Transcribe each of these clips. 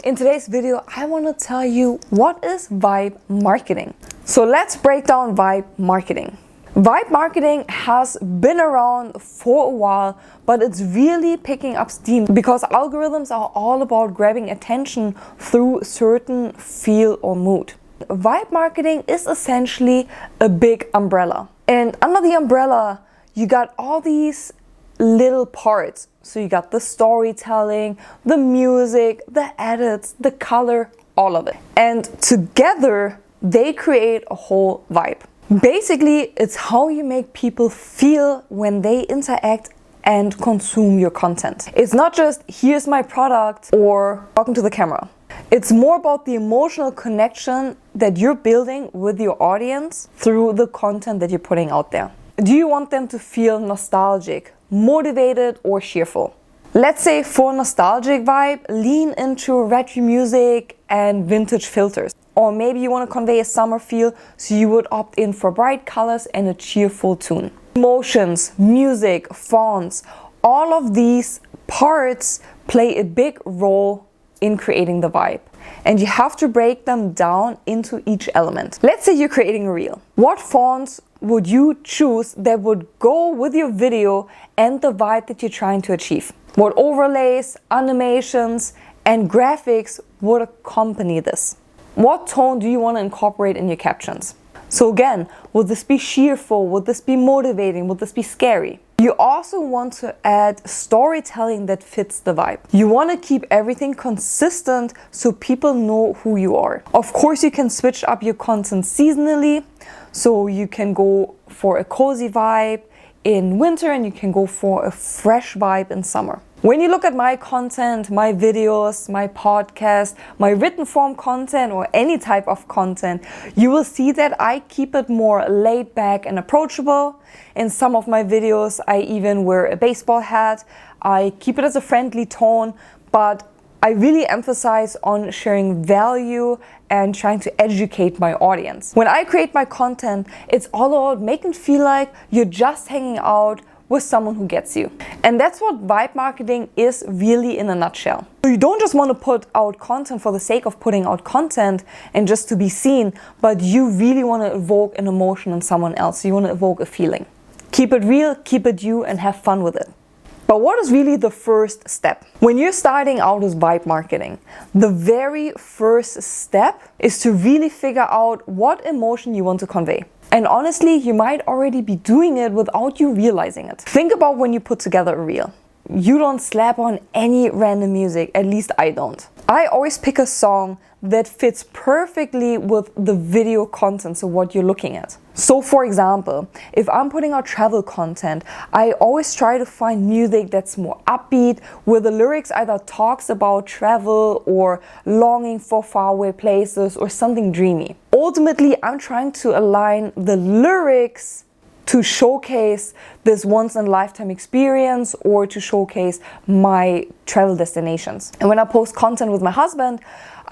In today's video, I want to tell you what is vibe marketing. So let's break down vibe marketing. Vibe marketing has been around for a while, but it's really picking up steam because algorithms are all about grabbing attention through certain feel or mood. Vibe marketing is essentially a big umbrella. And under the umbrella, you got all these little parts. So you got the storytelling, the music, the edits, the color, all of it. And together, they create a whole vibe. Basically, it's how you make people feel when they interact and consume your content. It's not just, here's my product or talking to the camera. It's more about the emotional connection that you're building with your audience through the content that you're putting out there. Do you want them to feel nostalgic, motivated, or cheerful? Let's say for nostalgic vibe, lean into retro music and vintage filters. Or maybe you want to convey a summer feel, so you would opt in for bright colors and a cheerful tune. Emotions, music, fonts, all of these parts play a big role in creating the vibe. And you have to break them down into each element. Let's say you're creating a reel. What fonts would you choose that would go with your video and the vibe that you're trying to achieve? What overlays, animations, and graphics would accompany this? What tone do you want to incorporate in your captions? So again, would this be cheerful? Would this be motivating? Would this be scary? You also want to add storytelling that fits the vibe. You want to keep everything consistent so people know who you are. Of course, you can switch up your content seasonally. So you can go for a cozy vibe in winter and you can go for a fresh vibe in summer. When you look at my content, my videos, my podcast, my written form content, or any type of content, you will see that I keep it more laid back and approachable. In some of my videos, I even wear a baseball hat. I keep it as a friendly tone, but I really emphasize on sharing value and trying to educate my audience. When I create my content, it's all about making it feel like you're just hanging out with someone who gets you. And that's what vibe marketing is really in a nutshell. So you don't just want to put out content for the sake of putting out content and just to be seen, but you really want to evoke an emotion in someone else. You want to evoke a feeling. Keep it real, keep it you, and have fun with it. But what is really the first step? When you're starting out with vibe marketing, the very first step is to really figure out what emotion you want to convey. And honestly, you might already be doing it without you realizing it. Think about when you put together a reel. You don't slap on any random music, at least I don't. I always pick a song that fits perfectly with the video content, so what you're looking at. So for example, if I'm putting out travel content, I always try to find music that's more upbeat, where the lyrics either talks about travel or longing for faraway places or something dreamy. Ultimately, I'm trying to align the lyrics to showcase this once-in-a-lifetime experience or to showcase my travel destinations. And when I post content with my husband,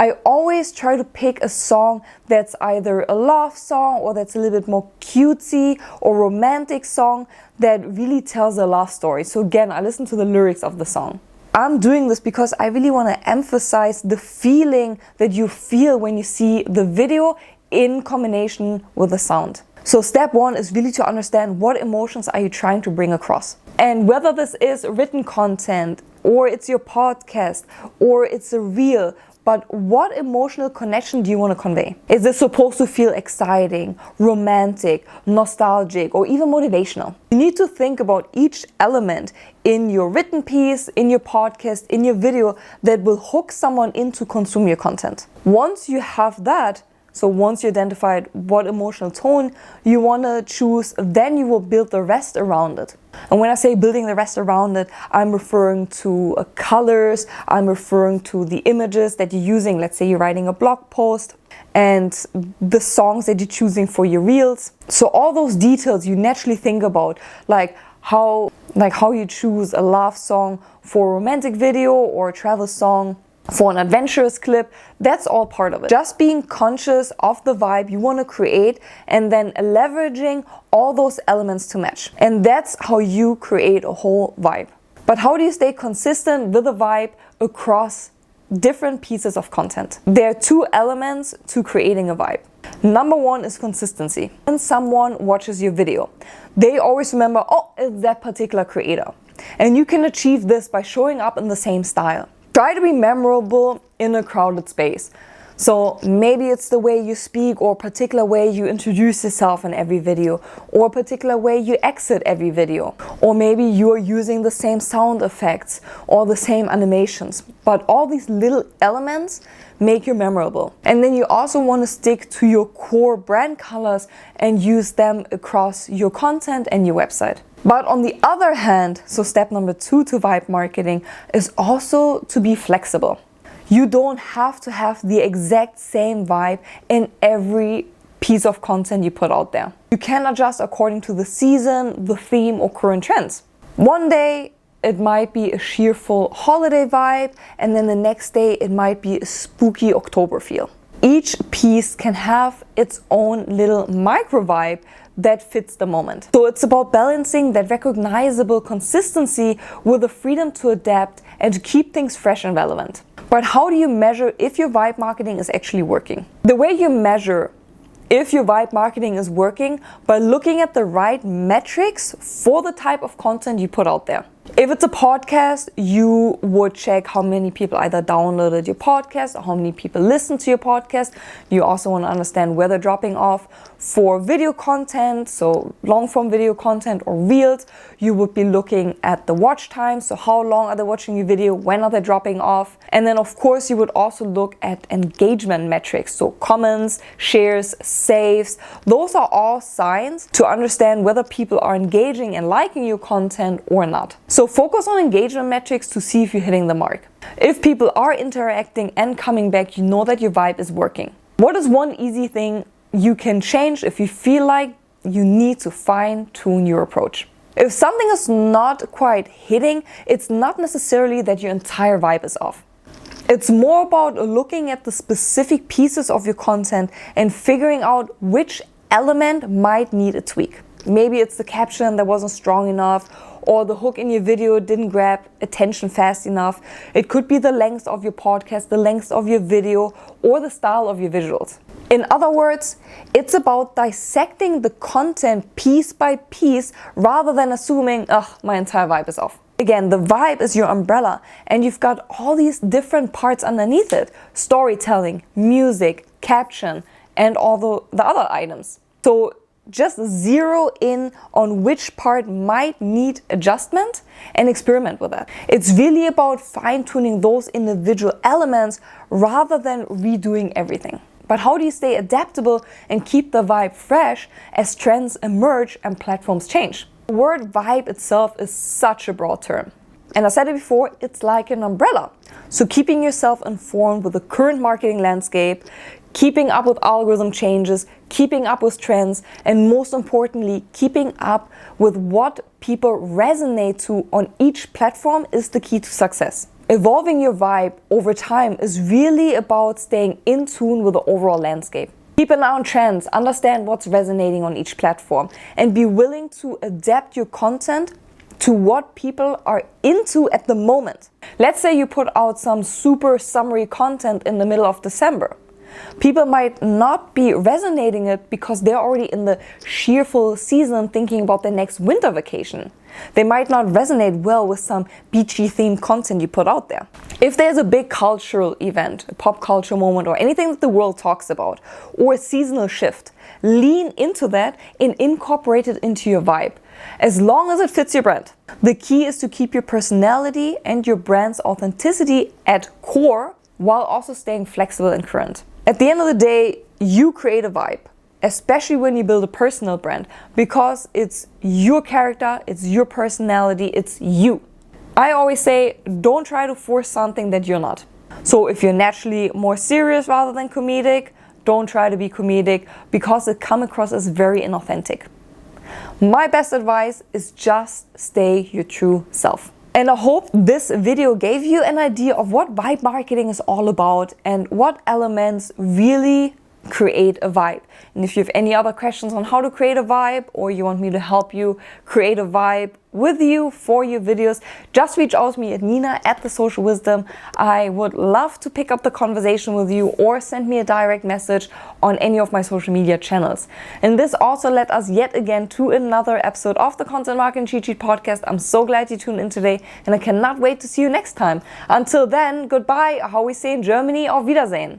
I always try to pick a song that's either a love song or that's a little bit more cutesy or romantic song that really tells a love story. So again, I listen to the lyrics of the song. I'm doing this because I really want to emphasize the feeling that you feel when you see the video in combination with the sound. So step one is really to understand what emotions are you trying to bring across. And whether this is written content or it's your podcast or it's a reel, but what emotional connection do you want to convey? Is this supposed to feel exciting, romantic, nostalgic, or even motivational? You need to think about each element in your written piece, in your podcast, in your video that will hook someone in to consume your content. Once you have that, so once you identified what emotional tone you want to choose, then you will build the rest around it. And when I say building the rest around it, I'm referring to colors, I'm referring to the images that you're using. Let's say you're writing a blog post and the songs that you're choosing for your reels. So all those details you naturally think about, like how you choose a love song for a romantic video or a travel song for an adventurous clip, that's all part of it. Just being conscious of the vibe you want to create and then leveraging all those elements to match. And that's how you create a whole vibe. But how do you stay consistent with the vibe across different pieces of content. There are two elements to creating a vibe. Number one is consistency. When someone watches your video, they always remember, oh, it's that particular creator. And you can achieve this by showing up in the same style. Try to be memorable in a crowded space. So maybe it's the way you speak, or a particular way you introduce yourself in every video, or a particular way you exit every video. Or maybe you're using the same sound effects or the same animations. But all these little elements make you memorable. And then you also want to stick to your core brand colors and use them across your content and your website. But on the other hand, so step number 2 to vibe marketing is also to be flexible. You don't have to have the exact same vibe in every piece of content you put out there. You can adjust according to the season, the theme, or current trends. One day it might be a cheerful holiday vibe, and then the next day it might be a spooky October feel. Each piece can have its own little micro vibe that fits the moment. So it's about balancing that recognizable consistency with the freedom to adapt and to keep things fresh and relevant. But how do you measure if your vibe marketing is actually working? The way you measure if your vibe marketing is working by looking at the right metrics for the type of content you put out there. If it's a podcast, you would check how many people either downloaded your podcast or how many people listened to your podcast. You also want to understand where they're dropping off. For video content, so long form video content or reels, you would be looking at the watch time. So how long are they watching your video? When are they dropping off? And then of course you would also look at engagement metrics. So comments, shares, saves. Those are all signs to understand whether people are engaging and liking your content or not. So focus on engagement metrics to see if you're hitting the mark. If people are interacting and coming back, you know that your vibe is working. What is one easy thing you can change if you feel like you need to fine-tune your approach? If something is not quite hitting, it's not necessarily that your entire vibe is off. It's more about looking at the specific pieces of your content and figuring out which element might need a tweak. Maybe it's the caption that wasn't strong enough, or the hook in your video didn't grab attention fast enough. It could be the length of your podcast, the length of your video, or the style of your visuals. In other words, it's about dissecting the content piece by piece rather than assuming, my entire vibe is off. Again, the vibe is your umbrella, and you've got all these different parts underneath it. Storytelling, music, caption, and all the other items. So just zero in on which part might need adjustment and experiment with that. It's really about fine-tuning those individual elements rather than redoing everything. But how do you stay adaptable and keep the vibe fresh as trends emerge and platforms change? The word vibe itself is such a broad term. And I said it before, it's like an umbrella. So keeping yourself informed with the current marketing landscape, keeping up with algorithm changes, keeping up with trends, and most importantly, keeping up with what people resonate to on each platform is the key to success. Evolving your vibe over time is really about staying in tune with the overall landscape. Keep an eye on trends, understand what's resonating on each platform, and be willing to adapt your content to what people are into at the moment. Let's say you put out some super summary content in the middle of December. People might not be resonating it because they're already in the cheerful season thinking about their next winter vacation. They might not resonate well with some beachy themed content you put out there. If there's a big cultural event, a pop culture moment, or anything that the world talks about, or a seasonal shift, lean into that and incorporate it into your vibe, as long as it fits your brand. The key is to keep your personality and your brand's authenticity at core while also staying flexible and current. At the end of the day, you create a vibe, especially when you build a personal brand, because it's your character, it's your personality, it's you. I always say, don't try to force something that you're not. So if you're naturally more serious rather than comedic, don't try to be comedic because it comes across as very inauthentic. My best advice is just stay your true self. And I hope this video gave you an idea of what vibe marketing is all about and what elements really create a vibe. And if you have any other questions on how to create a vibe, or you want me to help you create a vibe with you for your videos, just reach out to me at Nina@thesocialwisdom. I would love to pick up the conversation with you, or send me a direct message on any of my social media channels. And this also led us yet again to another episode of the Content Marketing Cheat Sheet podcast. I'm so glad you tuned in today, and I cannot wait to see you next time. Until then, goodbye, how we say in Germany, auf Wiedersehen.